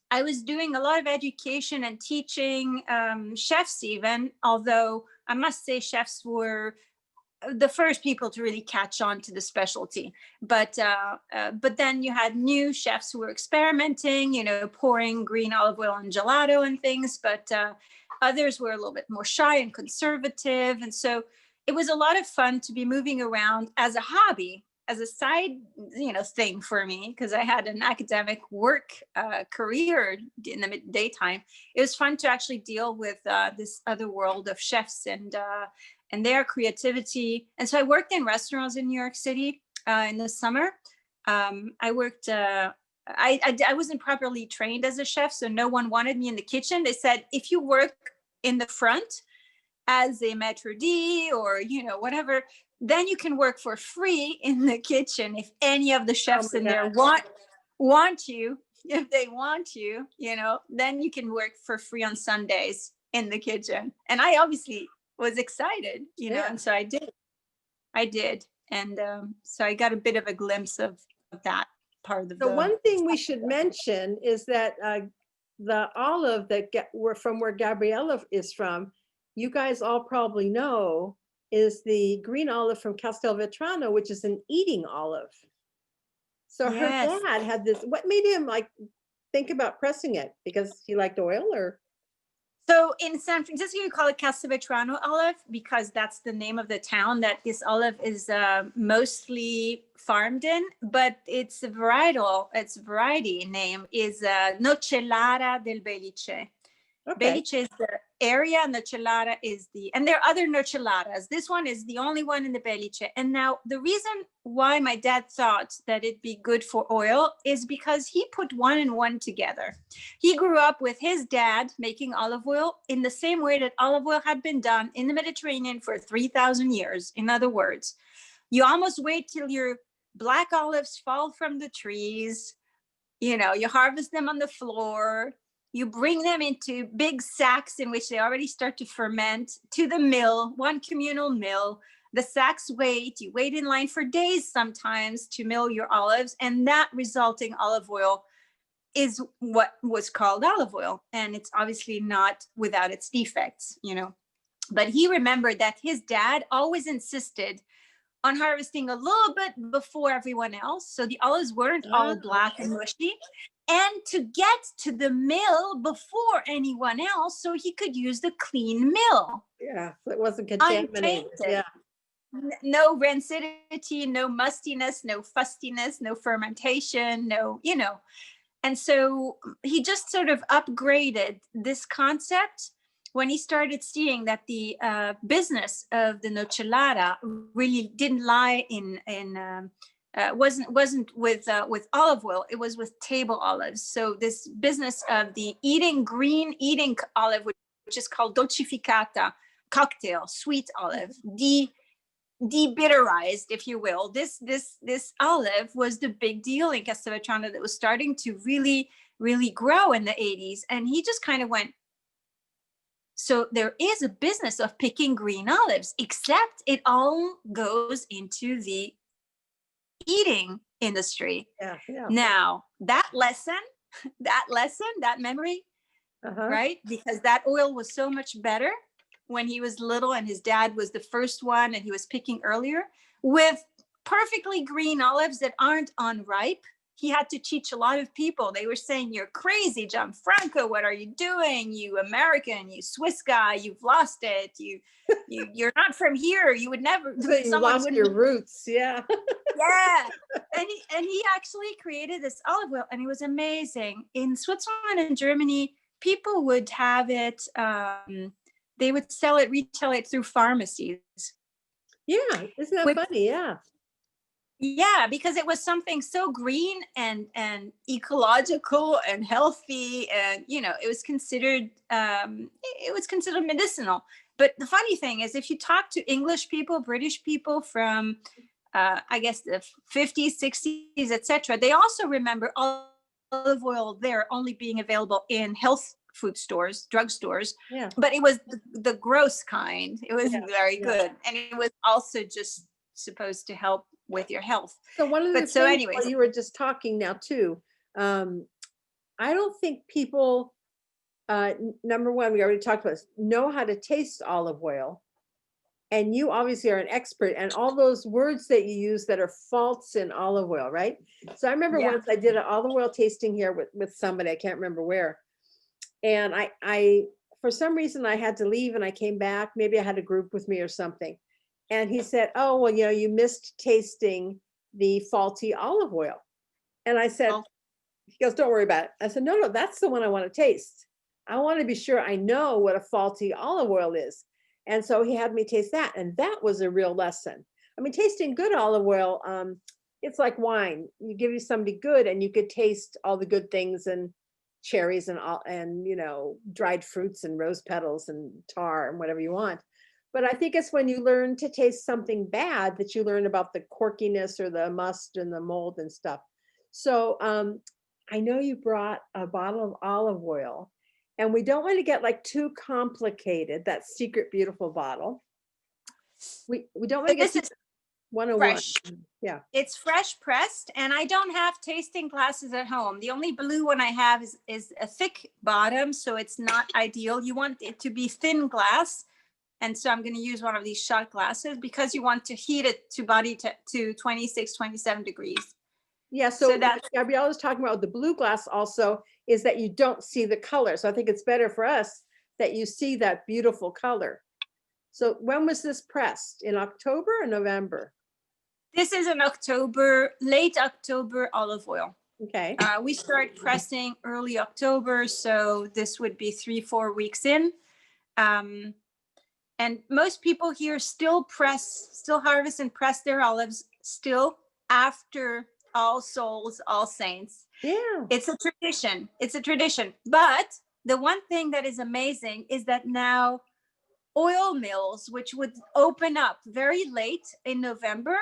I was doing a lot of education and teaching chefs even, although I must say chefs were the first people to really catch on to the specialty. But then you had new chefs who were experimenting, pouring green olive oil on gelato and things. But others were a little bit more shy and conservative. And so it was a lot of fun to be moving around as a hobby, as a side, thing for me, because I had an academic work career in the daytime. It was fun to actually deal with this other world of chefs and their creativity. And so I worked in restaurants in New York City in the summer. I worked. I wasn't properly trained as a chef, so no one wanted me in the kitchen. They said, if you work in the front as a maître d' or whatever, then you can work for free in the kitchen if any of the chefs in there want you. If they want you, then you can work for free on Sundays in the kitchen. And I obviously was excited, and so I did. And so I got a bit of a glimpse of that part of the one thing we should mention is that the olive that we're from, where Gabriella is from, you guys all probably know, is the green olive from Castelvetrano, which is an eating olive. So her dad had this. What made him think about pressing it? Because he liked oil, or? So in San Francisco, you call it Castelvetrano olive because that's the name of the town that this olive is mostly farmed in. But its variety name is Nocellara del Belice. Okay. Belice is the area, and Nocellara is and there are other Nocellaras. This one is the only one in the Belice. And now the reason why my dad thought that it'd be good for oil is because he put one and one together. He grew up with his dad making olive oil in the same way that olive oil had been done in the Mediterranean for 3,000 years. In other words, you almost wait till your black olives fall from the trees, you harvest them on the floor. You bring them into big sacks in which they already start to ferment to the mill, one communal mill. The sacks you wait in line for days sometimes to mill your olives. And that resulting olive oil is what was called olive oil. And it's obviously not without its defects, But he remembered that his dad always insisted on harvesting a little bit before everyone else. So the olives weren't all black and mushy. And to get to the mill before anyone else, so he could use the clean mill. Yeah, so it wasn't contaminated. Yeah. No rancidity, no mustiness, no fustiness, no fermentation, And so he just sort of upgraded this concept when he started seeing that the business of the Nocellara really didn't lie wasn't with olive oil. It was with table olives. So this business of the green eating olive, which is called dolcificata, cocktail, sweet olive, debitterized, if you will. This olive was the big deal in Castelvetrano that was starting to really, really grow in the 80s. And he just kind of went, so there is a business of picking green olives, except it all goes into the eating industry. Yeah. Now that memory, right? Because that oil was so much better when he was little, and his dad was the first one, and he was picking earlier with perfectly green olives that aren't unripe. He had to teach a lot of people. They were saying, "You're crazy, Gianfranco. What are you doing? You American, you Swiss guy, you've lost it. You're not from here. You would never." You lost your roots. Yeah. Yeah. And he actually created this olive oil, and it was amazing. In Switzerland and Germany, people would have it. They would retail it through pharmacies. Yeah, isn't that funny? Yeah. Yeah, because it was something so green and ecological and healthy, and it was considered medicinal. But the funny thing is, if you talk to English people, British people from I guess the 50s, 60s, etc., they also remember olive oil there only being available in health food stores, drugstores. Yeah. But it was the gross kind. It was very good, and it was also just supposed to help with your health. So one of the things, while you were just talking now too, I don't think people, number one, we already talked about this, know how to taste olive oil. And you obviously are an expert, and all those words that you use that are faults in olive oil, right? So I remember Yeah. once I did an olive oil tasting here with somebody, I can't remember where. And I, for some reason I had to leave and I came back. Maybe I had a group with me or something. And he said, "Oh, well, you missed tasting the faulty olive oil." And I said, Oh, he goes, "Don't worry about it." I said, "No, no, that's the one I want to taste. I want to be sure I know what a faulty olive oil is." And so he had me taste that. And that was a real lesson. I mean, tasting good olive oil, it's like wine. You give you somebody good and you could taste all the good things and cherries and all, and, dried fruits and rose petals and tar and whatever you want. But I think it's when you learn to taste something bad that you learn about the corkiness or the must and the mold and stuff. So I know you brought a bottle of olive oil, and we don't want to get like too complicated, that secret beautiful bottle. We don't want so to get this too is 101. fresh. Yeah. It's fresh pressed, and I don't have tasting glasses at home. The only blue one I have is a thick bottom, so it's not ideal. You want it to be thin glass, and so I'm going to use one of these shot glasses because you want to heat it to 26, 27 degrees. Yeah. So So what that's Gabriella was talking about with the blue glass also is that you don't see the color. So I think it's better for us that you see that beautiful color. So when was this pressed? In October or November? this is an October, late October olive oil. Okay. We start pressing early October, so this would be 3-4 weeks in. Um, and most people here still harvest and press their olives still after All Souls, All Saints. Yeah. It's a tradition. It's a tradition. But the one thing that is amazing is that now oil mills, which would open up very late in November,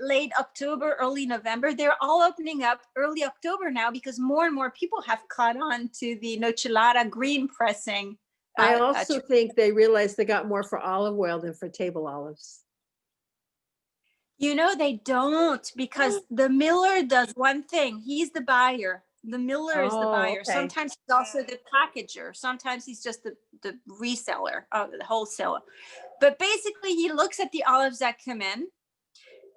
late October, early November, they're all opening up early October now because more and more people have caught on to the nocellara green pressing. I also think they realized they got more for olive oil than for table olives. They don't, because the miller does one thing. He's the buyer. The miller is the Oh, buyer. okay. Sometimes he's also the packager. Sometimes he's just the reseller, the wholesaler. But basically, he looks at the olives that come in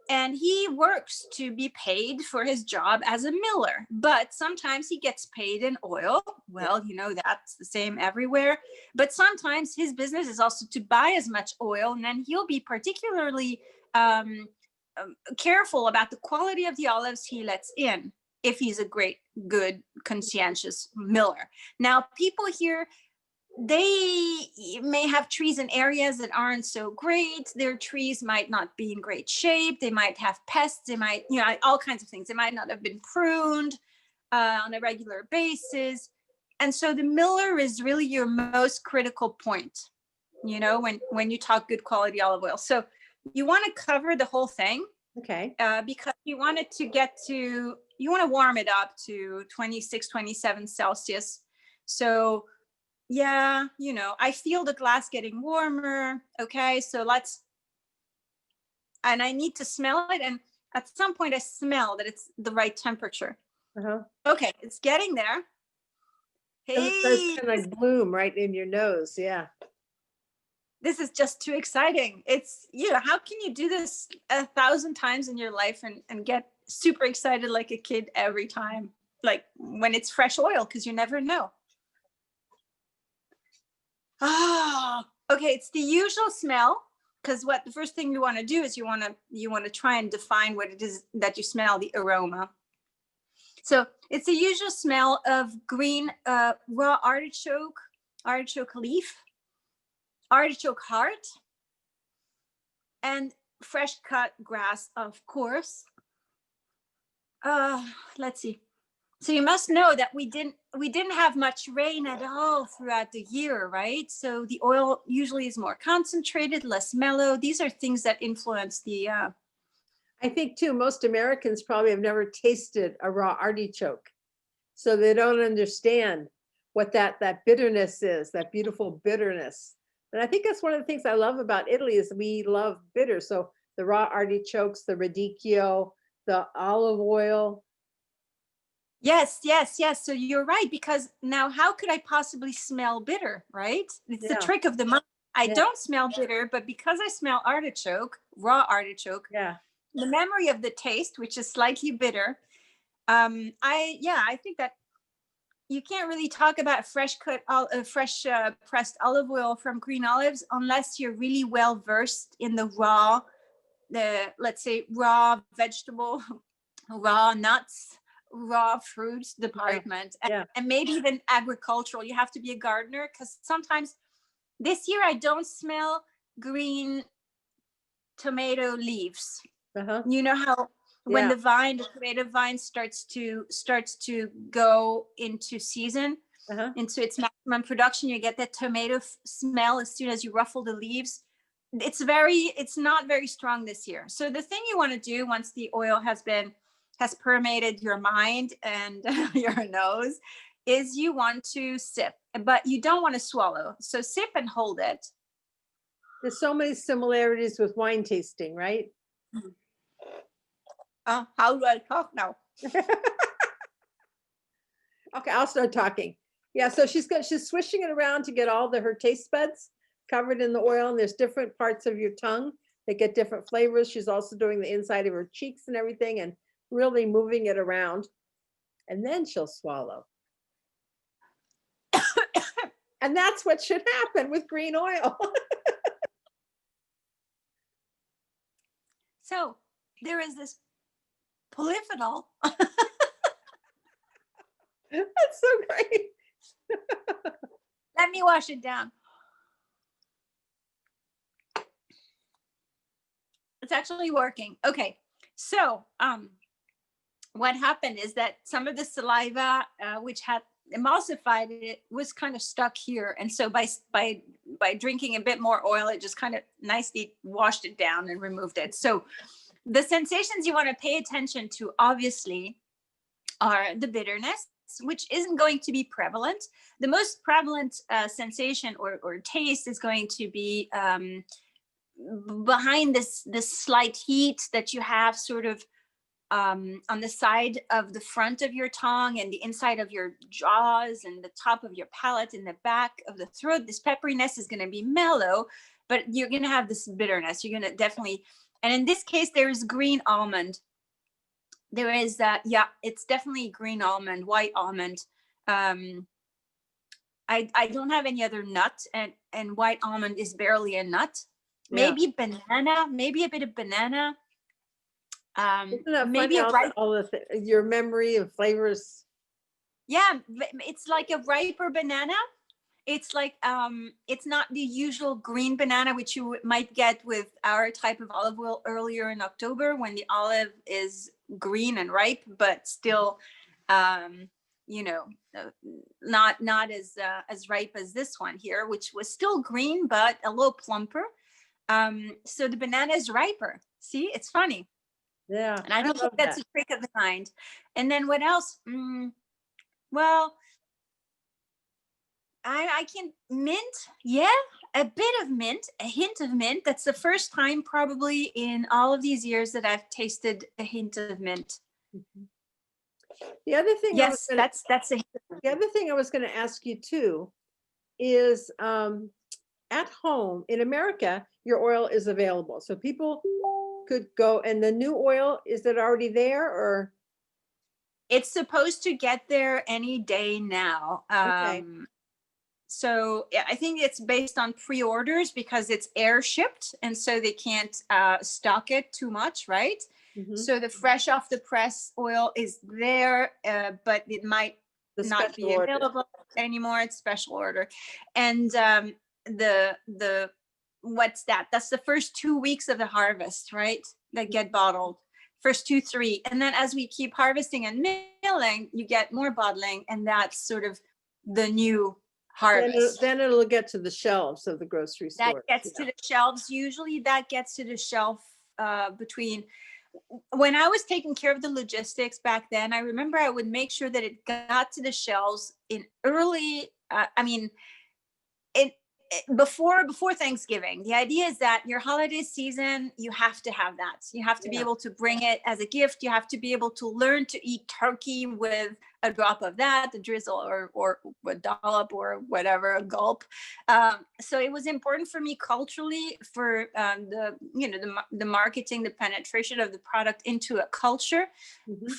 and he works to be paid for his job as a miller. But sometimes he gets paid in oil. Well, that's the same everywhere. But sometimes his business is also to buy as much oil, and then he'll be particularly careful about the quality of the olives he lets in if he's a good, conscientious miller. Now, people here, they may have trees in areas that aren't so great. Their trees might not be in great shape. They might have pests. They might, all kinds of things. They might not have been pruned on a regular basis. And so the miller is really your most critical point, when you talk good quality olive oil. So you want to cover the whole thing. Okay. Because you want it you want to warm it up to 26, 27 Celsius. So yeah, I feel the glass getting warmer. Okay, so and I need to smell it. And at some point I smell that it's the right temperature. Uh-huh. Okay, it's getting there. Hey, it's kind of bloom right in your nose. Yeah. This is just too exciting. It's, how can you do this 1,000 times in your life and get super excited like a kid every time? Like when it's fresh oil, because you never know. Okay, it's the usual smell, because the first thing you want to do is you want to try and define what it is that you smell, the aroma. So it's the usual smell of green raw artichoke leaf, artichoke heart, and fresh cut grass, of course. Let's see. So you must know that we didn't have much rain at all throughout the year, right? So the oil usually is more concentrated, less mellow. These are things that influence the. I think too, most Americans probably have never tasted a raw artichoke, so they don't understand what that bitterness is, that beautiful bitterness. And I think that's one of the things I love about Italy is we love bitter. So the raw artichokes, the radicchio, the olive oil. Yes, yes, yes. So you're right, because now how could I possibly smell bitter, right? It's the Yeah, trick of the mind. I yeah, don't smell bitter, but because I smell artichoke, raw artichoke, yeah. the memory of the taste, which is slightly bitter, I think that you can't really talk about fresh pressed olive oil from green olives unless you're really well versed in the let's say raw vegetable, raw nuts, raw fruits Yeah, department, yeah. and maybe even agricultural. You have to be a gardener, because sometimes this year I don't smell green tomato leaves. Uh-huh. You know how when Yeah, the tomato vine starts to go into season, uh-huh. into its maximum production, you get that tomato smell as soon as you ruffle the leaves. It's not very strong this year. So the thing you want to do once the oil has permeated your mind and your nose is you want to sip, but you don't want to swallow. So sip and hold it. There's so many similarities with wine tasting, right? How do I talk now? Okay, I'll start talking. Yeah, so she's swishing it around to get all her taste buds covered in the oil, and there's different parts of your tongue that get different flavors. She's also doing the inside of her cheeks and everything, and really moving it around. And then she'll swallow. And that's what should happen with green oil. So there is this polyphenol. That's so great. Let me wash it down. It's actually working. Okay. So, what happened is that some of the saliva, which had emulsified it, was kind of stuck here, and so by drinking a bit more oil, it just kind of nicely washed it down and removed it. So, the sensations you want to pay attention to, obviously, are the bitterness, which isn't going to be prevalent. The most prevalent sensation or taste is going to be behind this slight heat that you have sort of on the side of the front of your tongue and the inside of your jaws and the top of your palate and the back of the throat. This pepperiness is going to be mellow, but you're going to have this bitterness. You're going to definitely, and in this case, there is green almond. There is yeah, it's definitely green almond, white almond. Um, I don't have any other nut, and white almond is barely a nut. Yeah. Maybe banana, maybe a bit of banana. Isn't that Maybe funny? a ripe, All your memory of flavors. yeah, it's like a riper banana. It's like it's not the usual green banana which you might get with our type of olive oil earlier in October when the olive is green and ripe, but still um you know uh, not as ripe as this one here, which was still green but a little plumper. So the banana is riper. See, it's funny. Yeah, And I I don't think love that's that. a trick of the mind. And then what else? Well, I can mint, yeah, a bit of mint, a hint of mint. That's the first time probably in all of these years that I've tasted a hint of mint. Mhm. The other thing I was Yes, gonna that's a hint of mint. the other thing I was gonna ask you too is at home in America, your oil is available. So people could go, and the new oil, is it already there or It's supposed to get there any day now. okay. So yeah, I think it's based on pre-orders because it's air shipped, and so they can't stock it too much, right? Hmm. So the fresh off the press oil is there, but it might The not special be order. available anymore. It's special order, and the what's that? That's the first 2 weeks of the harvest, right? That get bottled. First two, three, and then as we keep harvesting and milling, you get more bottling, and that's sort of the new harvest. Then it'll get to the shelves of the grocery That stores. gets to the shelves. Usually that gets to the shelf between when I was taking care of the logistics back then. I remember I would make sure that it got to the shelves in early, I mean, it before Thanksgiving. The idea is that your holiday season, you have to have that. You have to be able to bring it as a gift. You have to be able to learn to eat turkey with a drop of that, a drizzle, or a dollop, or whatever, a gulp. So it was important for me culturally, for the marketing, the penetration of the product into a culture,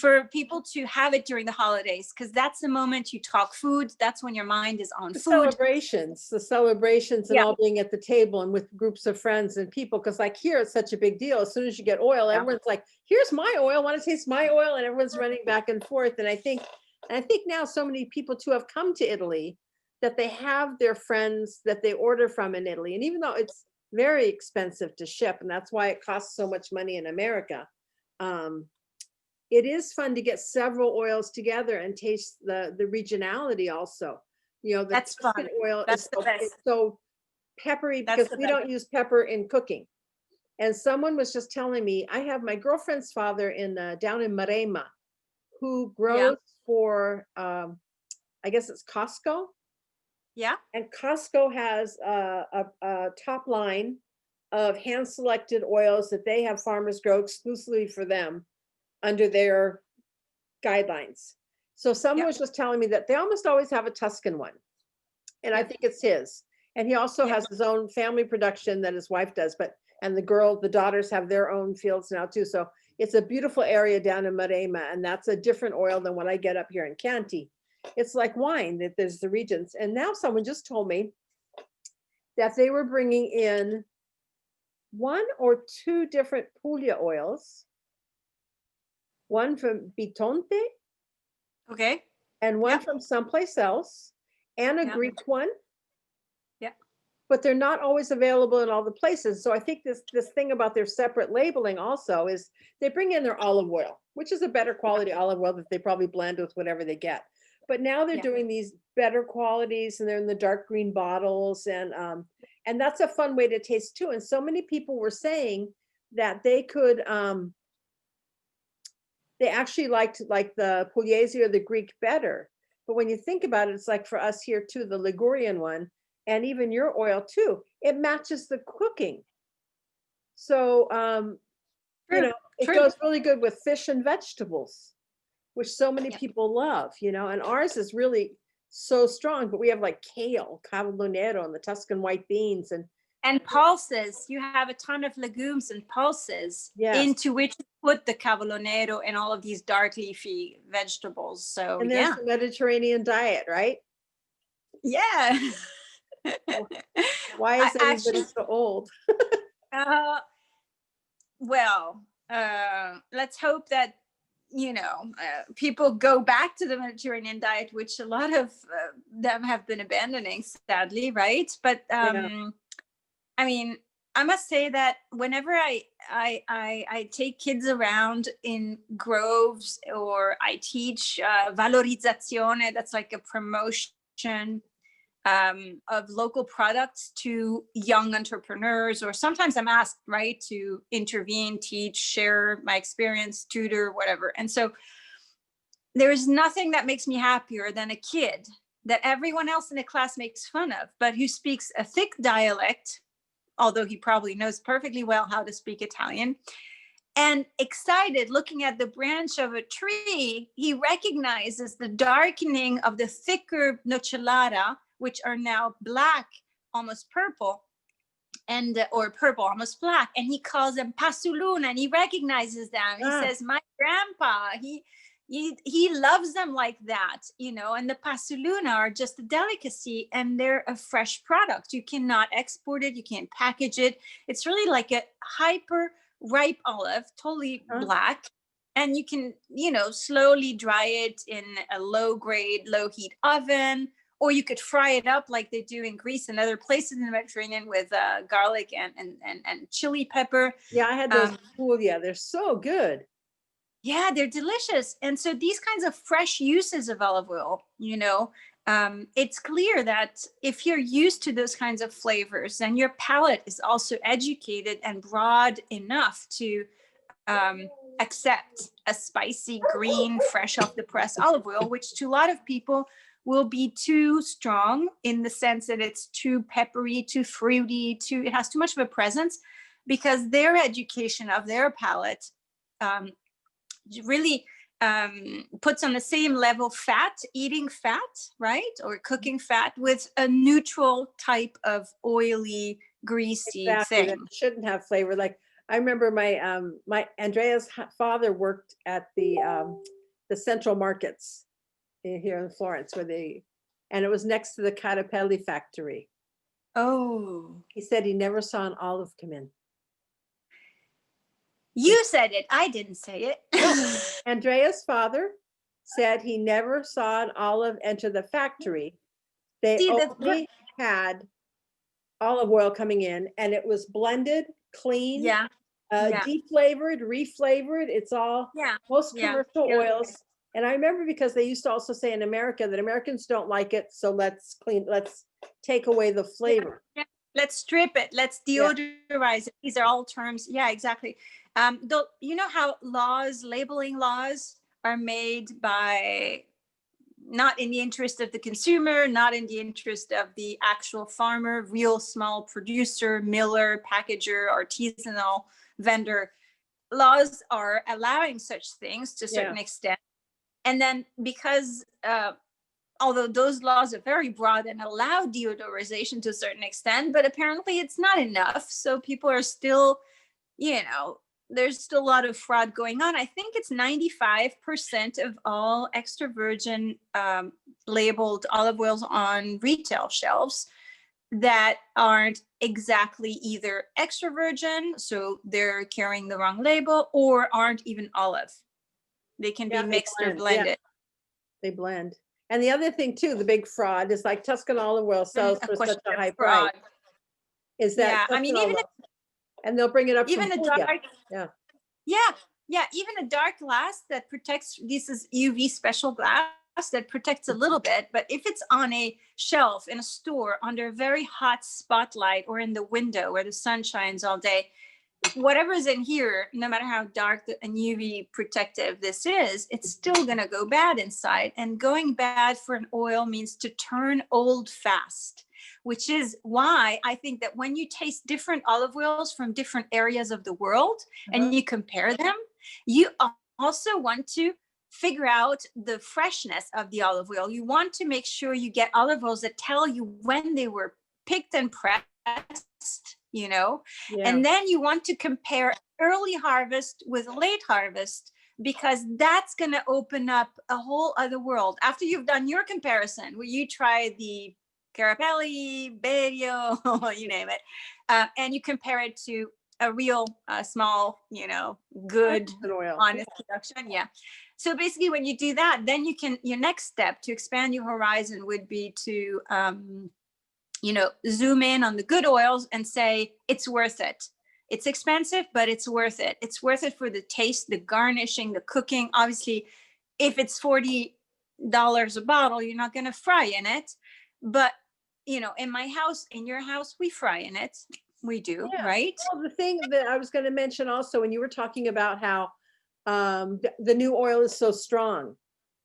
for people to have it during the holidays, because that's the moment you talk food. That's when your mind is on The food. celebrations and Yeah. all being at the table and with groups of friends and people. Because like here, it's such a big deal. As soon as you get oil, everyone's like, here's my oil, want to taste my oil? And everyone's running back and forth. And I think now so many people too have come to Italy that they have their friends that they order from in Italy. And even though it's very expensive to ship, and that's why it costs so much money in America, it is fun to get several oils together and taste the regionality also. You know, the That's Tuscan fun. oil That's is the best. it's so peppery That's because the we best. don't use pepper in cooking. And someone was just telling me, I have my girlfriend's father down in Maremma, who grows for I guess it's Costco. Yeah. And Costco has a top line of hand selected oils that they have farmers grow exclusively for them under their guidelines. So someone was just telling me that they almost always have a Tuscan one. And I think it's his. And he also has his own family production that his wife does, and the daughters have their own fields now too. So it's a beautiful area down in Maremma, and that's a different oil than what I get up here in Chianti. It's like wine, that there's the regions. And now someone just told me that they were bringing in 1 or 2 different Puglia oils, one from Bitonte Okay. and one from someplace else, and a Greek one. Yeah. But they're not always available in all the places. So I think this thing about their separate labeling also is they bring in their olive oil, which is a better quality olive oil that they probably blend with whatever they get. But now they're doing these better qualities, and they're in the dark green bottles, and that's a fun way to taste too. And so many people were saying that they could they actually liked like the Pugliese or the Greek better. But when you think about it, it's like for us here too, the Ligurian one, and even your oil too, it matches the cooking. So, it goes really good with fish and vegetables, which so many people love, and ours is really so strong, but we have like kale, cavolo and the Tuscan white beans, and pulses. You have a ton of legumes and pulses into which you put the cavolo nero and all of these dark leafy vegetables. So and there's the Mediterranean diet, right? Yeah. Why is everybody so old? Well, let's hope that people go back to the Mediterranean diet, which a lot of them have been abandoning, sadly, right? But I mean, I must say that whenever I take kids around in groves, or I teach valorizzazione, that's like a promotion of local products to young entrepreneurs, or sometimes I'm asked, right, to intervene, teach, share my experience, tutor, whatever. And so there's nothing that makes me happier than a kid that everyone else in the class makes fun of, but who speaks a thick dialect, although he probably knows perfectly well how to speak Italian, and excited looking at the branch of a tree, he recognizes the darkening of the thicker nocellara, which are now black, almost purple, or purple, almost black. And he calls them pasuluna, and he recognizes them. He says, my grandpa, he loves them like that, and the pasuluna are just a delicacy, and they're a fresh product. You cannot export it. You can't package it. It's really like a hyper ripe olive, totally black. And you can, slowly dry it in a low grade, low heat oven, or you could fry it up like they do in Greece and other places in the Mediterranean with garlic and chili pepper. Yeah, I had those. They're so good. Yeah, they're delicious. And so these kinds of fresh uses of olive oil, it's clear that if you're used to those kinds of flavors, then your palate is also educated and broad enough to accept a spicy, green, fresh off the press olive oil, which to a lot of people will be too strong in the sense that it's too peppery, too fruity, it has too much of a presence, because their education of their palate really puts on the same level eating fat, right? Or cooking fat with a neutral type of oily, greasy Exactly, that thing. shouldn't have flavor. Like I remember my Andrea's father worked at the Central Markets here in Florence, and it was next to the Carapelli factory. Oh, He said he never saw an olive come in. you said it. I didn't say it. Andrea's father said he never saw an olive enter the factory. They See, only had olive oil coming in, and it was blended, clean, yeah, yeah, deflavored, reflavored. It's all yeah, most yeah, commercial yeah. oils. And I remember because they used to also say in America that Americans don't like it, so let's take away the flavor. Yeah. Let's strip it. Let's Yeah. deodorize it. These are all terms. Yeah, exactly. You know how labeling laws are made by not in the interest of the consumer, not in the interest of the actual farmer, real small producer, miller, packager, artisanal vendor. Laws are allowing such things to a Yeah. certain extent. And then because although those laws are very broad and allow deodorization to a certain extent, but apparently it's not enough. So people are still, there's still a lot of fraud going on. I think it's 95% of all extra virgin labeled olive oils on retail shelves that aren't exactly either extra virgin, so they're carrying the wrong label, or aren't even olive. They can be mixed or blended. Yeah, they blend. And the other thing too, the big fraud is like Tuscan olive oil sells for such a high price. Is that I mean, even and they'll bring it up even from a dark, yeah, even a dark glass that protects. This is UV special glass that protects a little bit, but if it's on a shelf in a store under a very hot spotlight or in the window where the sun shines all day, whatever's in here, no matter how dark and UV protective this is, it's still going to go bad inside. And going bad for an oil means to turn old fast, which is why I think that when you taste different olive oils from different areas of the world and you compare them, you also want to figure out the freshness of the olive oil. You want to make sure you get olive oils that tell you when they were picked and pressed, and then you want to compare early harvest with late harvest, because that's going to open up a whole other world. After you've done your comparison, where you try the Carapelli, Berio, you name it, and you compare it to a real small, good, honest production. Yeah. So basically when you do that, then your next step to expand your horizon would be to, zoom in on the good oils and say, it's worth it. It's expensive, but it's worth it. It's worth it for the taste, the garnishing, the cooking. Obviously, if it's $40 a bottle, you're not going to fry in it. But, in my house, in your house, we fry in it. We do, right? Well, the thing that I was going to mention also, when you were talking about how the new oil is so strong,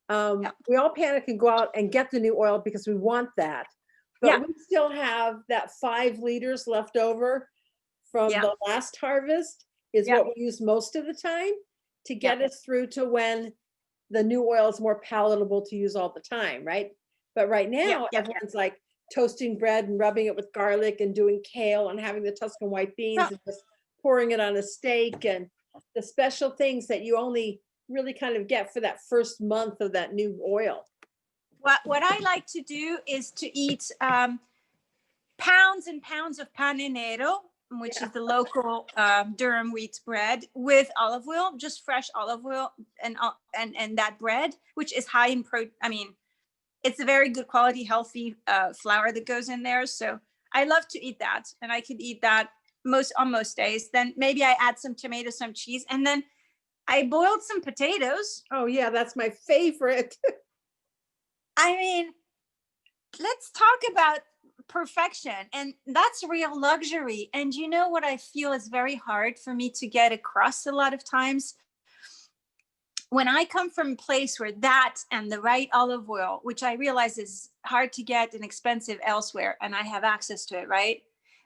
we all panic and go out and get the new oil because we want that. But we still have that 5 liters left over from the last harvest is what we use most of the time to get us through to when the new oil is more palatable to use all the time, right? But right now, everyone's like toasting bread and rubbing it with garlic and doing kale and having the Tuscan white beans and just pouring it on a steak, and the special things that you only really kind of get for that first month of that new oil. What I like to do is to eat pounds and pounds of pane nero, which is the local durum wheat bread, with olive oil, just fresh olive oil, and that bread, which is high in protein. I mean, it's a very good quality, healthy flour that goes in there. So I love to eat that, and I could eat that on most days. Then maybe I add some tomato, some cheese, and then I boiled some potatoes. Oh yeah, that's my favorite. I mean, let's talk about perfection, and that's real luxury. And you know what I feel is very hard for me to get across a lot of times? when I come from a place where that and the right olive oil, which I realize is hard to get and expensive elsewhere, and I have access to it, right?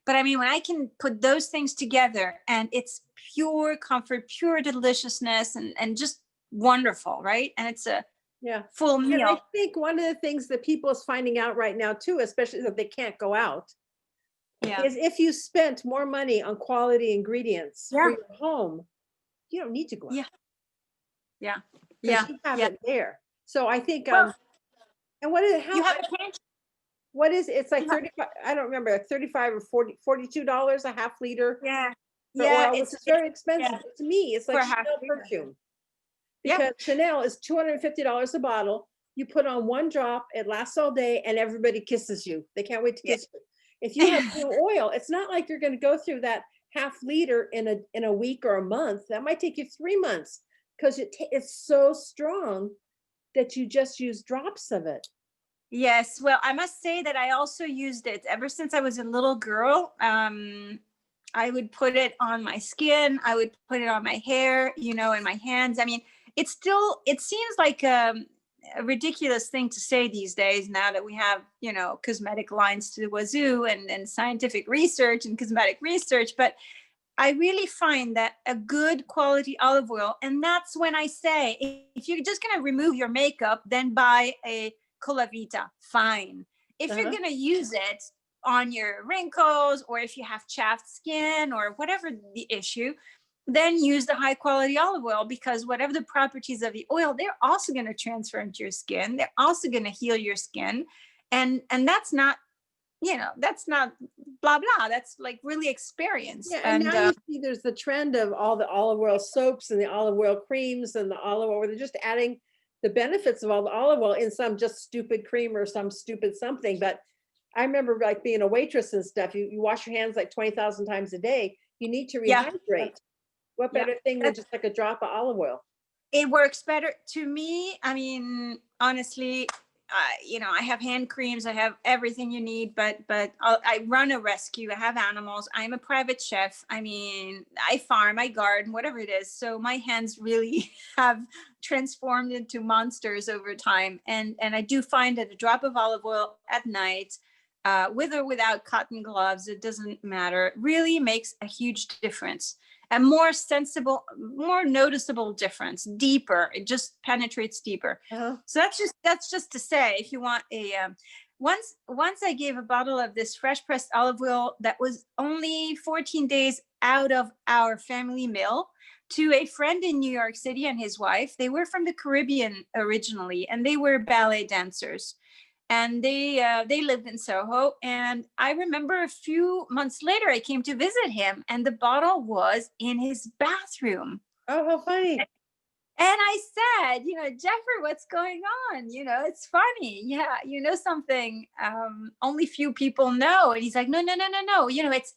But I mean, when I can put those things together and it's pure comfort, pure deliciousness, and just wonderful, right? And it's a Yeah. full And I meal. think one of the things that people is finding out right now too, especially that they can't go out, Yeah. is if you spent more money on quality ingredients for Yeah. your home, you don't need to go out. Yeah. Yeah. Because Yeah. you have Yeah. it there. So I think, Well, and what is it, you how, have a pantry. what is, it's like You have- 35, I don't remember, like 35 or 40, $42 a half liter Yeah. for Yeah. oil, which is very expensive. Yeah, But to me, it's for like a half Chanel liter. perfume. Yeah. Because Chanel is $250 a bottle. You put on one drop, it lasts all day, and everybody kisses you. They can't wait to Yeah. kiss you. If you have blue oil, it's not like you're going to go through that half liter in a week or a month. That might take you 3 months because it's so strong that you just use drops of it. Yes. Well, I must say that I also used it ever since I was a little girl. I would put it on my skin. I would put it on my hair, you know, in my hands. I mean, it seems like a ridiculous thing to say these days now that we have, you know, cosmetic lines to the wazoo and scientific research and cosmetic research. But I really find that a good quality olive oil, and that's when I say, if you're just going to remove your makeup, then buy a Colavita, fine. If you're Uh-huh. going to use it on your wrinkles, or if you have chapped skin or whatever the issue, then use the high quality olive oil, because whatever the properties of the oil, they're also going to transfer into your skin. They're also going to heal your skin. And that's not, you know, that's not blah blah, that's like really experience. Yeah, and now you see there's the trend of all the olive oil soaps and the olive oil creams and the olive oil, where they're just adding the benefits of all the olive oil in some just stupid cream or some stupid something. But I remember like being a waitress and stuff, you wash your hands like 20,000 times a day. You need to Yeah. rehydrate. What Yeah. better thing than just like a drop of olive oil? It works better to me. I mean, honestly, you know, I have hand creams, I have everything you need, but I run a rescue, I have animals, I'm a private chef. I mean, I farm, I garden, whatever it is. So my hands really have transformed into monsters over time. And I do find that a drop of olive oil at night, with or without cotton gloves, it doesn't matter, really makes a huge difference. A more sensible, more noticeable difference, deeper. It just penetrates deeper. Uh-huh. So that's just to say, if you want a once I gave a bottle of this fresh pressed olive oil that was only 14 days out of our family meal to a friend in New York City and his wife. They were from the Caribbean originally, and they were ballet dancers. And they lived in Soho. And I remember a few months later, I came to visit him, and the bottle was in his bathroom. Oh, how funny. And I said, you know, Jeffrey, what's going on? You know, it's funny. Yeah, you know something only few people know. And he's like, no, no, no, no, no. You know, it's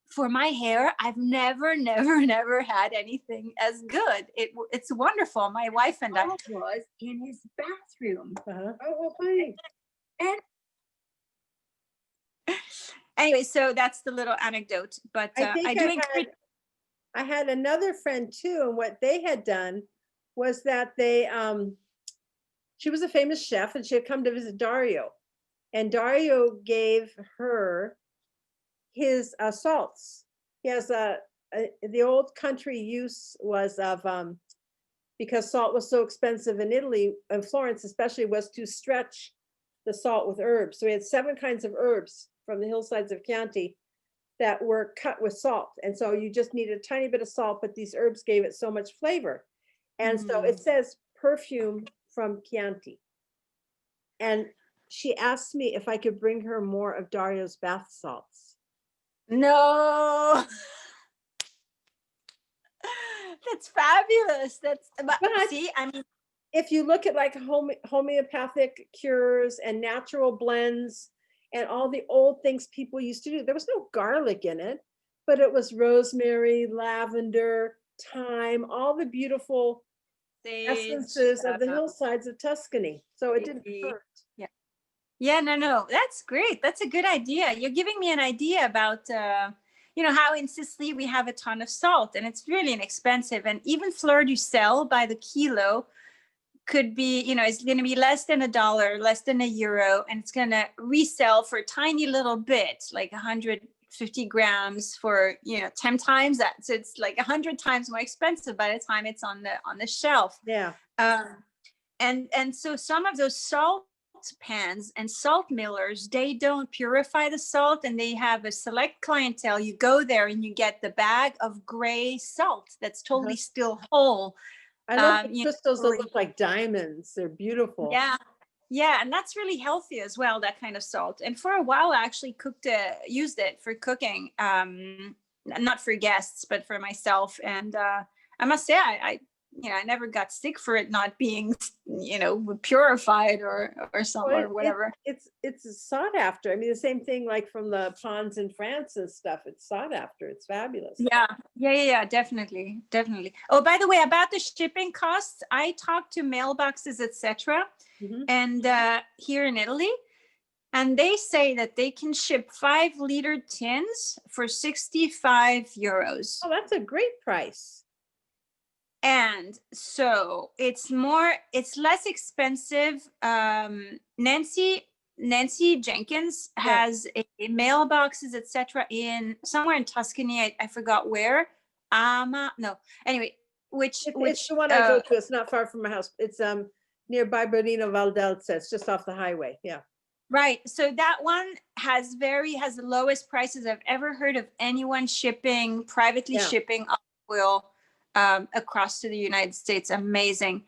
for my hair. I've never, never, never had anything as good. It's wonderful. My wife and I was in his bathroom. Uh-huh. Oh, how funny. And anyway, so that's the little anecdote. But I had another friend too, and what they had done was that she was a famous chef, and she had come to visit Dario, and Dario gave her his salts. He has the old country use was of because salt was so expensive in Italy, and Florence especially, was to stretch the salt with herbs. So we had 7 kinds of herbs from the hillsides of Chianti that were cut with salt. And so you just needed a tiny bit of salt, but these herbs gave it so much flavor. And so it says perfume from Chianti. And she asked me if I could bring her more of Dario's bath salts. No. That's fabulous. But see, I mean, if you look at like homeopathic cures and natural blends and all the old things people used to do, there was no garlic in it, but it was rosemary, lavender, thyme, all the beautiful essences of the hillsides of Tuscany. So it didn't hurt. Yeah. Yeah, no, that's great. That's a good idea. You're giving me an idea about you know how in Sicily we have a ton of salt and it's really inexpensive. And even fleur du sel by the kilo could be, you know, it's going to be less than $1, less than €1, and it's going to resell for a tiny little bit, like 150 grams for, you know, 10 times that. So it's like 100 times more expensive by the time it's on the shelf. Yeah. And so some of those salt pans and salt millers, they don't purify the salt, and they have a select clientele. You go there and you get the bag of gray salt that's totally still whole. I love the You crystals know, that look like diamonds. They're beautiful. yeah. Yeah, and that's really healthy as well, that kind of salt. And for a while, I actually used it for cooking, not for guests, but for myself. And I must say, I never got sick for it not being, you know, purified or something or whatever. It's sought after. I mean, the same thing like from the ponds in France and stuff. It's sought after. It's fabulous. Yeah, definitely. Oh, by the way, about the shipping costs, I talked to mailboxes, etc. And here in Italy, and they say that they can ship 5-liter tins for €65. Oh, that's a great price. And so it's less expensive. Nancy Jenkins has a mailboxes, etc. in somewhere in Tuscany. I forgot where. No. Anyway, which It's the one I go to. It's not far from my house. It's nearby Bernino Valdelsa. It's just off the highway. Yeah. Right. So that one has the lowest prices I've ever heard of anyone privately shipping olive oil across to the United States. Amazing.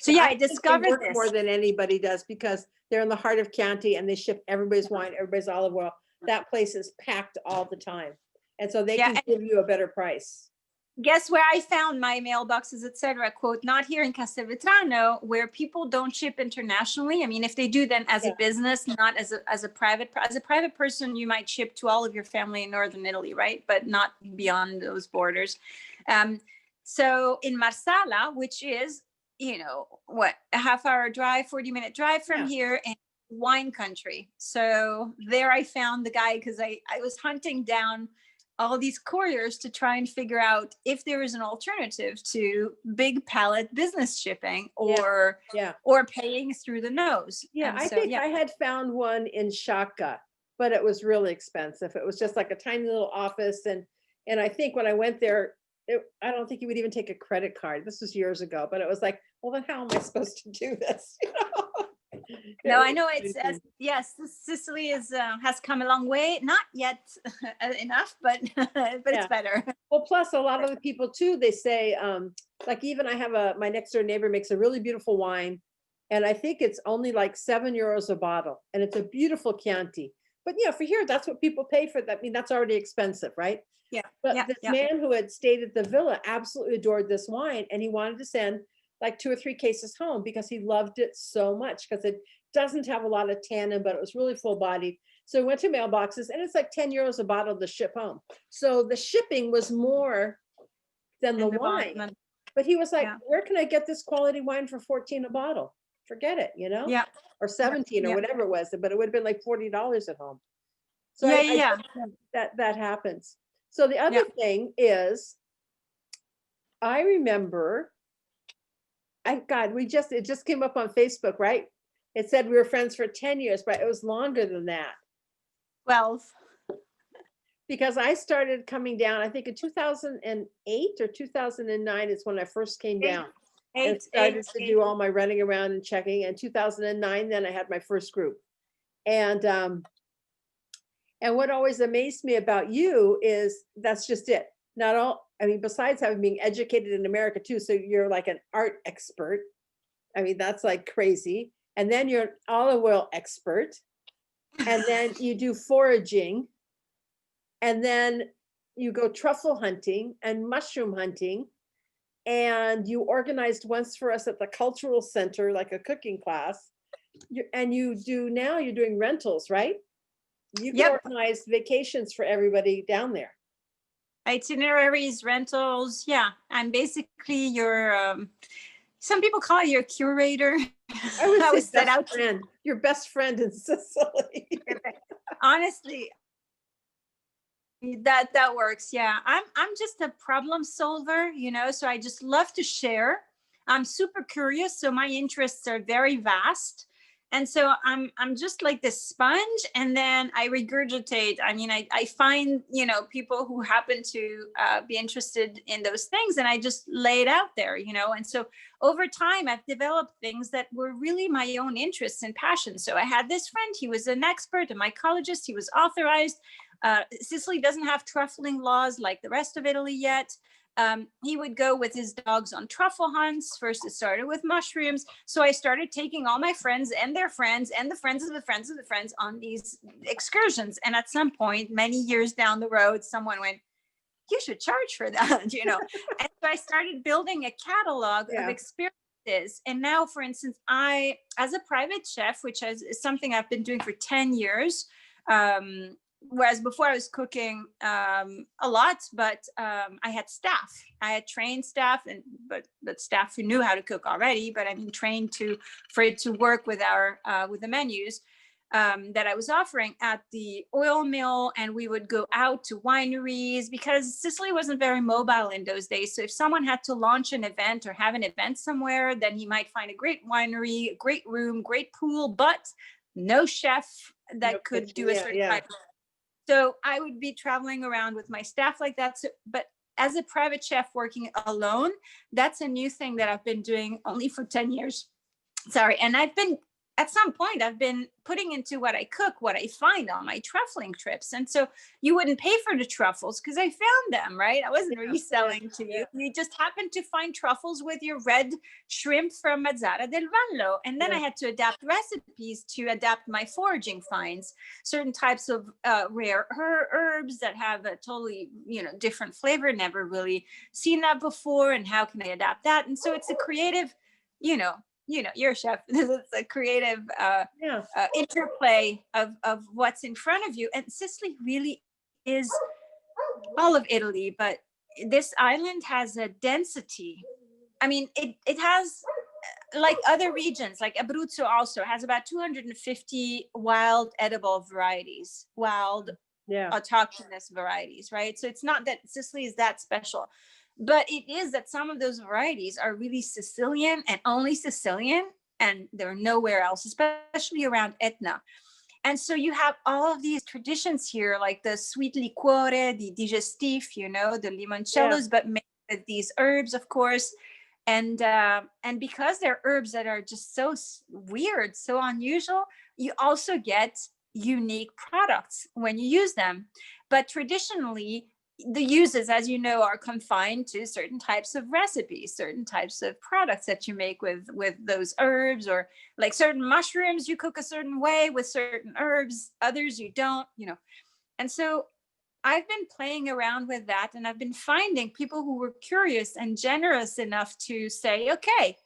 So I discovered this more than anybody does, because they're in the heart of Chianti and they ship everybody's wine, everybody's olive oil. That place is packed all the time, and so they can give you a better price. Guess where I found my mailboxes, etc. Quote, not here in Castelvetrano, where people don't ship internationally. I mean, if they do, then as a business, not as a private person, you might ship to all of your family in northern Italy, right? But not beyond those borders. So in Marsala, which is, you know, a half-hour drive, 40-minute drive from here, and wine country. So there I found the guy, because I was hunting down all these couriers to try and figure out if there is an alternative to big pallet business shipping or paying through the nose. Yeah, and I think I had found one in Shaka, but it was really expensive. It was just like a tiny little office, and I think when I went there, I don't think you would even take a credit card. This was years ago, but it was like, well, then how am I supposed to do this? You know? No, I know Sicily has come a long way. Not yet enough, but it's better. Well, plus a lot of the people too, they say, like even I have my next door neighbor makes a really beautiful wine, and I think it's only like €7 a bottle, and it's a beautiful Chianti. But for here, that's what people pay for that. I mean, that's already expensive, right? Yeah. But this man who had stayed at the villa absolutely adored this wine, and he wanted to send like 2 or 3 cases home because he loved it so much, because it doesn't have a lot of tannin, but it was really full bodied. So we went to mailboxes, and it's like €10 a bottle to ship home. So the shipping was more than the wine. But he was like, where can I get this quality wine for 14 a bottle? Forget it, Yeah. Or 17 or whatever it was, but it would have been like $40 at home. So that happens. So the other thing is, I remember, it just came up on Facebook, right? It said we were friends for 10 years, but it was longer than that. 12. Because I started coming down, I think in 2008 or 2009 is when I first came down. And started to do all my running around and checking. In 2009, then I had my first group. And what always amazed me about you is that's just it. Besides having been educated in America too, so you're like an art expert. I mean, that's like crazy. And then you're an olive oil expert. And then you do foraging. And then you go truffle hunting and mushroom hunting. And you organized once for us at the cultural center, like a cooking class. You're doing rentals, right? You can organize vacations for everybody down there. Itineraries, rentals. Yeah. I'm basically some people call you your curator. I was your best friend in Sicily. Honestly, That works. Yeah. I'm just a problem solver, so I just love to share. I'm super curious, so my interests are very vast. And so I'm just like this sponge, and then I regurgitate. I mean, I find, people who happen to be interested in those things, and I just lay it out there, and so over time I've developed things that were really my own interests and passions. So I had this friend, he was an expert, a mycologist, he was authorized. Sicily doesn't have truffling laws like the rest of Italy yet. He would go with his dogs on truffle hunts. First, it started with mushrooms. So I started taking all my friends and their friends and the friends of the friends of the friends on these excursions. And at some point, many years down the road, someone went, you should charge for that, And so I started building a catalog of experiences. And now, for instance, as a private chef, which is something I've been doing for 10 years, whereas before I was cooking a lot, but I had staff. I had trained staff, but staff who knew how to cook already. But I mean, trained for it to work with with the menus that I was offering at the oil mill, and we would go out to wineries because Sicily wasn't very mobile in those days. So if someone had to launch an event or have an event somewhere, then he might find a great winery, a great room, great pool, but no chef that could do a certain type of. So I would be traveling around with my staff like that. So, but as a private chef working alone, that's a new thing that I've been doing only for 10 years. Sorry. And at some point, I've been putting into what I cook, what I find on my truffling trips. And so you wouldn't pay for the truffles because I found them, right? I wasn't reselling to you. You just happened to find truffles with your red shrimp from Mazzara del Vallo. And then I had to adapt recipes to adapt my foraging finds, certain types of rare herbs that have a totally, different flavor, never really seen that before. And how can I adapt that? And so it's a creative, you're a chef. It's a creative interplay of what's in front of you. And Sicily really is all of Italy, but this island has a density. I mean, it has, like other regions, like Abruzzo also has about 250 wild edible varieties, wild autochthonous varieties, right? So it's not that Sicily is that special. But it is that some of those varieties are really Sicilian and only Sicilian, and they're nowhere else, especially around Etna. And so you have all of these traditions here, like the sweet liquore, the digestif, the limoncellos, but made with these herbs, of course. And because they're herbs that are just so weird, so unusual, you also get unique products when you use them. But traditionally, the uses, as you know, are confined to certain types of recipes, certain types of products that you make with those herbs, or like certain mushrooms you cook a certain way with certain herbs, others you don't, And so I've been playing around with that, and I've been finding people who were curious and generous enough to say, okay,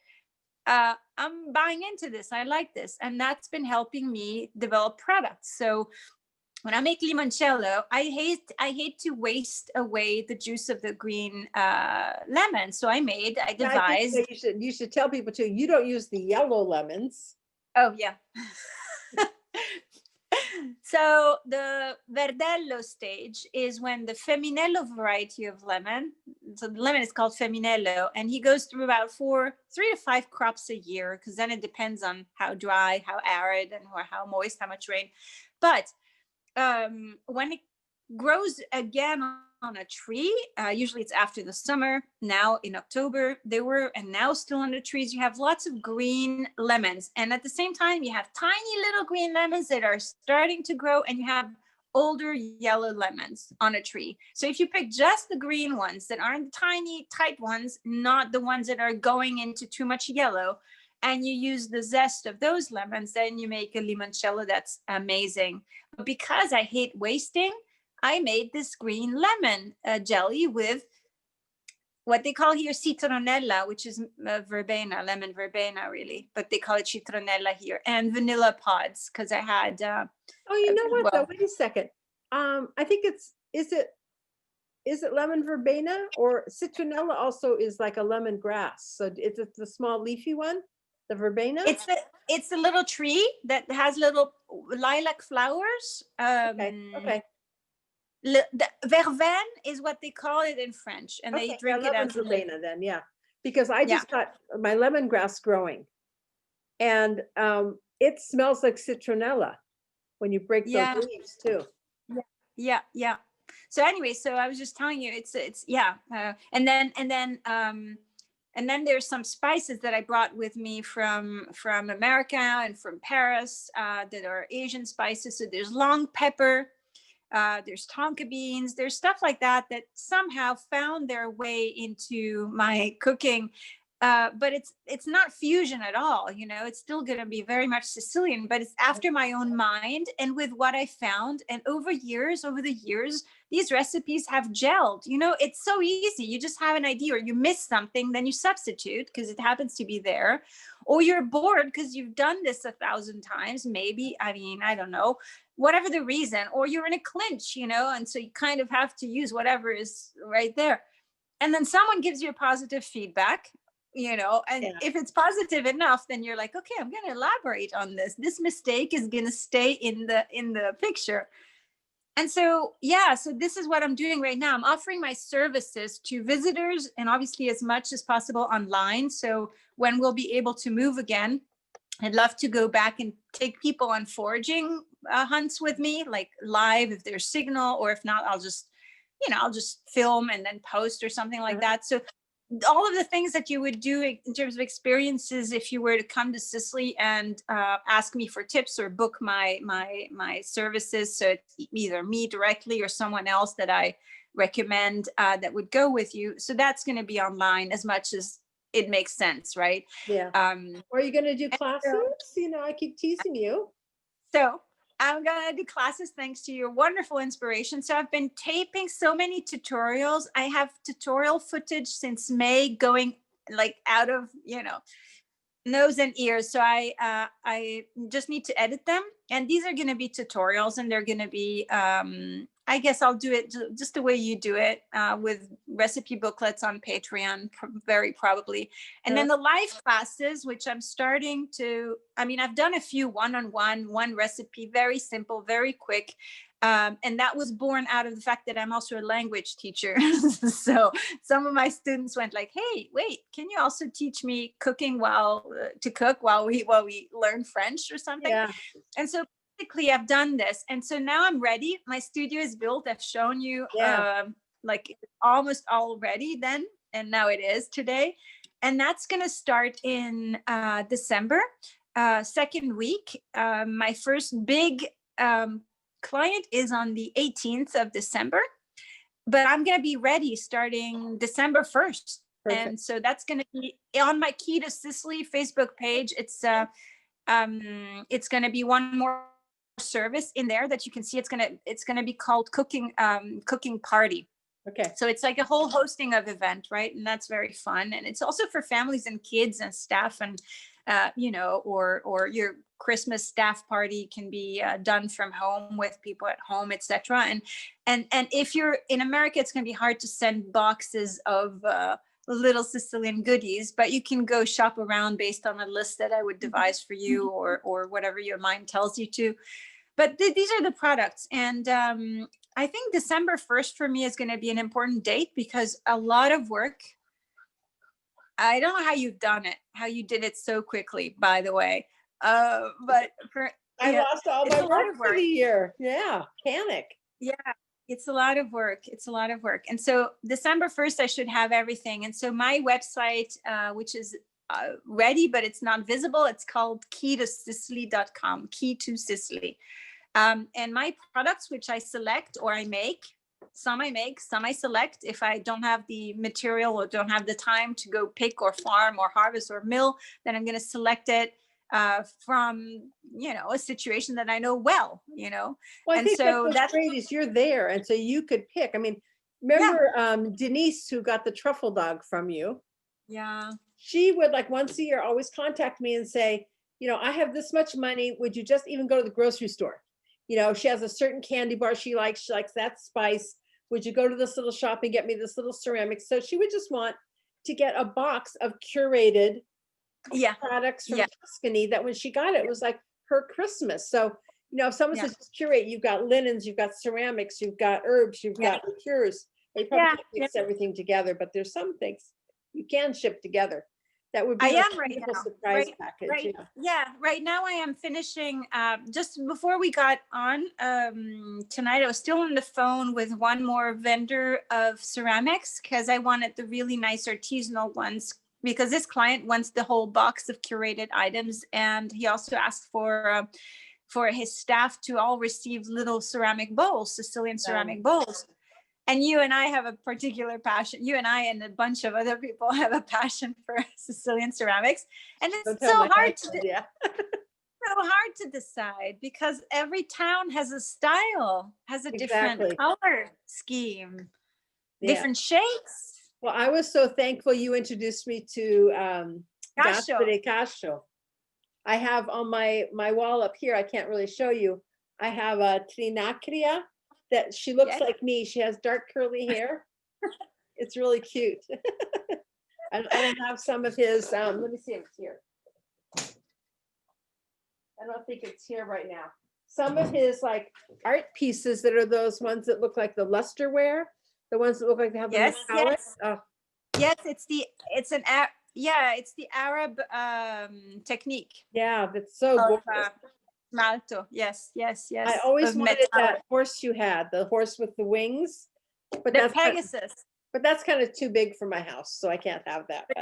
I'm buying into this. I like this. And that's been helping me develop products. So when I make limoncello, I hate to waste away the juice of the green lemon. So I devised. You should tell people too. You don't use the yellow lemons. Oh yeah. So the verdello stage is when the Feminello variety of lemon. So the lemon is called Feminello, and he goes through about 3 to 5 crops a year, because then it depends on how dry, how arid, and how moist, how much rain. But when it grows again on a tree, usually it's after the summer. Now in October and now still on the trees, you have lots of green lemons, and at the same time you have tiny little green lemons that are starting to grow, and you have older yellow lemons on a tree. So if you pick just the green ones that aren't tiny tight ones, not the ones that are going into too much yellow, and you use the zest of those lemons, then you make a limoncello that's amazing. But because I hate wasting, I made this green lemon jelly with what they call here citronella, which is verbena, lemon verbena, really. But they call it citronella here, and vanilla pods, because I had. Oh, you know what? Though, wait a second. I think is it lemon verbena, or citronella also is like a lemon grass? So it's the small leafy one, the verbena. It's a little tree that has little lilac flowers. Okay. The verveine is what they call it in French, and they Okay, yeah, drink it lemon as a verbena then, yeah. Because I yeah, just got my lemongrass growing, and it smells like citronella when you break those yeah, leaves too. yeah, yeah, yeah. So anyway, so I was just telling you, it's yeah, and then there's some spices that I brought with me from America and from Paris that are Asian spices. So there's long pepper, there's tonka beans, there's stuff like that that somehow found their way into my cooking. But it's not fusion at all, you know. It's still going to be very much Sicilian, but it's after my own mind and with what I found. And over the years, these recipes have gelled. You know, it's so easy. You just have an idea, or you miss something, then you substitute because it happens to be there, or you're bored because you've done this 1,000 times. Maybe, I mean, I don't know, whatever the reason, or you're in a clinch, you know, and so you kind of have to use whatever is right there. And then someone gives you a positive feedback, you know, and Yeah. if it's positive enough, then you're like, okay, I'm going to elaborate on this mistake is going to stay in the picture. And so yeah, so this is what I'm doing right now. I'm offering my services to visitors, and obviously as much as possible online. So when we'll be able to move again, I'd love to go back and take people on foraging hunts with me, like live if there's signal, or if not, I'll just film and then post or something like that. So all of the things that you would do in terms of experiences if you were to come to Sicily and ask me for tips or book my services. So it's either me directly or someone else that I recommend that would go with you. So that's going to be online as much as it makes sense, right? Yeah. Um, Are you gonna do so, classes? You know, I keep teasing you. so I'm gonna do classes thanks to your wonderful inspiration. So I've been taping so many tutorials. I have tutorial footage since May going like out of, nose and ears. So I just need to edit them, and these are going to be tutorials, and they're going to be I guess I'll do it just the way you do it, with recipe booklets on Patreon, very probably. And then the live classes, which I'm starting to, I mean, I've done a few one recipe, very simple, very quick. And that was born out of the fact that I'm also a language teacher. So some of my students went like, hey, wait, can you also teach me cooking to cook while we learn French or something? Yeah. And so basically I've done this. And so now I'm ready. My studio is built. I've shown you Yeah. like almost all ready then. And now it is today. And that's going to start in December, second week. My first big client is on the 18th of December, but I'm going to be ready starting December 1st. Perfect. And so that's going to be on my Key to Sicily Facebook page. It's going to be one more service in there that you can see. It's going to be called cooking party. Okay. So it's like a whole hosting of event, right? And that's very fun. And it's also for families and kids and staff, and or your Christmas staff party can be done from home with people at home, etc. And if you're in America, it's going to be hard to send boxes of little Sicilian goodies, but you can go shop around based on a list that I would devise for you, or whatever your mind tells you to. But these are the products. And I think December 1st for me is going to be an important date, because a lot of work. I don't know how you've done it, how you did it so quickly, by the way. But I lost all it's my a lot work of for work. the year. Yeah. Panic. Yeah, it's a lot of work. It's a lot of work. And so December 1st, I should have everything. And so my website, which is ready, but it's not visible, it's called keytosicily.com, Key to Sicily. And my products, which I select or I make, some I select. If I don't have the material or don't have the time to go pick or farm or harvest or mill, then I'm going to select it from, a situation that I know well, Well, I and think so what's that's great is you're there, and so you could pick. I mean, yeah, remember Denise, who got the truffle dog from you? yeah, She would, like, once a year always contact me and say, I have this much money. Would you just even go to the grocery store? She has a certain candy bar she likes. She likes that spice. Would you go to this little shop and get me this little ceramic? So she would just want to get a box of curated yeah, products from yeah, Tuscany, that when she got it, it was like her Christmas. So You know, if someone Yeah. says just curate, you've got linens, you've got ceramics, you've got herbs, you've Yeah. got liqueurs. You probably Yeah, can't mix everything together, but there's some things you can ship together. That would be I like am a right beautiful now. surprise package. Yeah. Yeah, right now I am finishing. Just before we got on tonight, I was still on the phone with one more vendor of ceramics because I wanted the really nice artisanal ones. Because this client wants the whole box of curated items, and he also asked for his staff to all receive little ceramic bowls, Sicilian ceramic bowls. And you and I have a particular passion. You and I and a bunch of other people have a passion for Sicilian ceramics. And Don't it's tell so my hard husband, yeah. so hard to decide because every town has a style, has a different Exactly. color scheme, Yeah. different shapes. Well, I was so thankful you introduced me to Cascio. Gaspare Cascio. I have on my wall up here, I can't really show you. I have a Trinacria that she looks Yes. like me. She has dark curly hair. It's really cute. And I have some of his, let me see if it's here. I don't think it's here right now. Some of his like art pieces that are those ones that look like the lusterware, the ones that look like they have the Yes, metallic. yes. Oh, Yes, it's the Arab technique yeah, that's so of gorgeous. malto. Yes, yes, yes. I always Of wanted metal. that horse you had, the horse with the wings, but The that's Pegasus. but that's kind of too big for my house, so I can't have that. But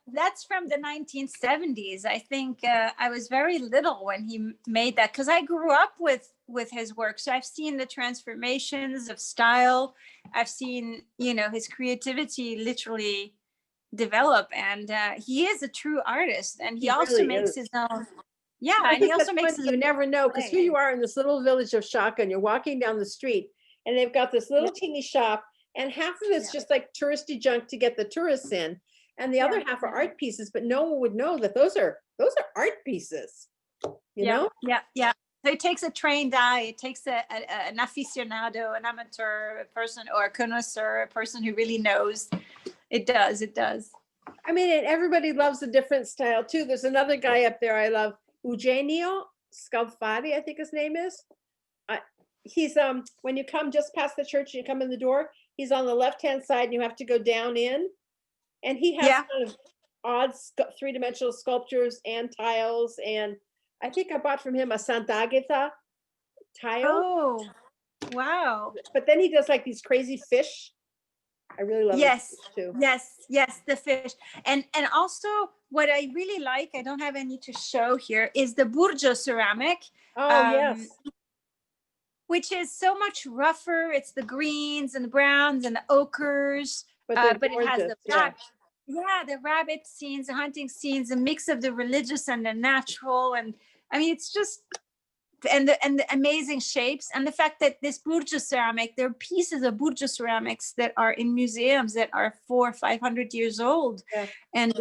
that's from the 1970s. I think I was very little when he made that because I grew up with his work. So I've seen the transformations of style. I've seen his creativity literally develop, and he is a true artist. And he He also really makes is. his own. Yeah, I and he think also that's makes funny. his You never know, because here you thing. are in this little village of Shaka, and you're walking down the street, and they've got this little Yeah. teeny shop, and half of it's Yeah. just like touristy junk to get the tourists in, and the other half are art pieces, but no one would know that those are art pieces. You know? Yeah. So it takes a trained eye. It takes an aficionado, an amateur, a person, or a connoisseur, a person who really knows. It does. It does. I mean, and everybody loves a different style too. There's another guy up there I love, Eugenio Scalfari, I think his name is. He's when you come just past the church, you come in the door, he's on the left-hand side and you have to go down in. And he has Yeah. kind of odd three-dimensional sculptures and tiles. And I think I bought from him a Sant'Agata tile. Oh, wow. But then he does like these crazy fish. I really love Yes. his fish too. Yes, the fish. And also what I really like, I don't have any to show here, is the Burgio ceramic. Oh, yes. Which is so much rougher. It's the greens and the browns and the ochres, But but it has gorgeous, the rabbit scenes, the hunting scenes, a mix of the religious and the natural. And I mean, it's just, and the amazing shapes, and the fact that this Burgio ceramic, there are pieces of Burgio ceramics that are in museums that are 400 or 500 years old. Yeah. And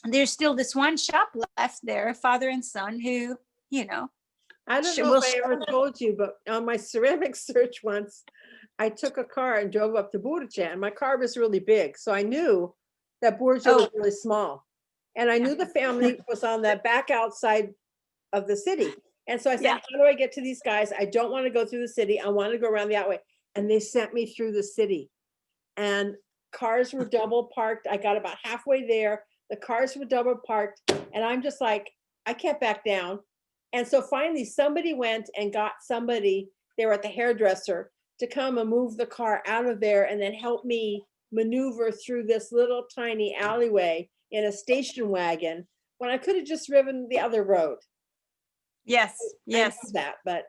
there's still this one shop left there, father and son, who, I don't know if I ever told you, but on my ceramic search once, I took a car and drove up to Burgio, and my car was really big. So I knew that Burgio was really small. And I knew the family was on the back outside of the city. And so I said, how do I get to these guys? I don't want to go through the city. I want to go around the outway. And they sent me through the city. And cars were double parked. I got about halfway there. The cars were double parked. And I'm just like, I can't back down. And so finally somebody went and got somebody, they were at the hairdresser, to come and move the car out of there and then help me maneuver through this little tiny alleyway in a station wagon when I could have just driven the other road. Yes. I know that, but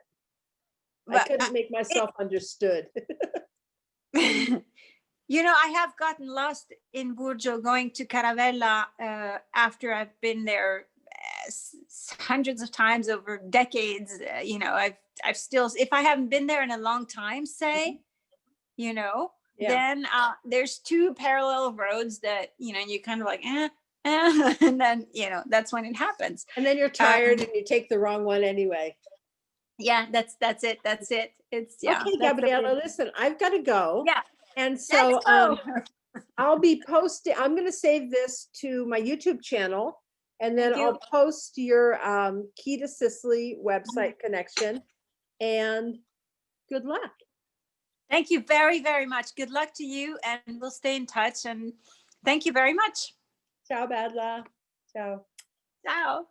I couldn't make myself understood. I have gotten lost in Burgio going to Caravella after I've been there hundreds of times over decades. I've still, if I haven't been there in a long time, say, then there's two parallel roads that, you kind of like, and then, that's when it happens. And then you're tired and you take the wrong one anyway. Yeah, that's it. It's Okay, Gabriella, listen, I've got to go. Yeah. And so I'll be posting, I'm going to save this to my YouTube channel. And then Thank you. I'll post your Key to Sicily website connection, and good luck. Thank you very, very much. Good luck to you, and we'll stay in touch. And thank you very much. Ciao, Badla. Ciao. Ciao.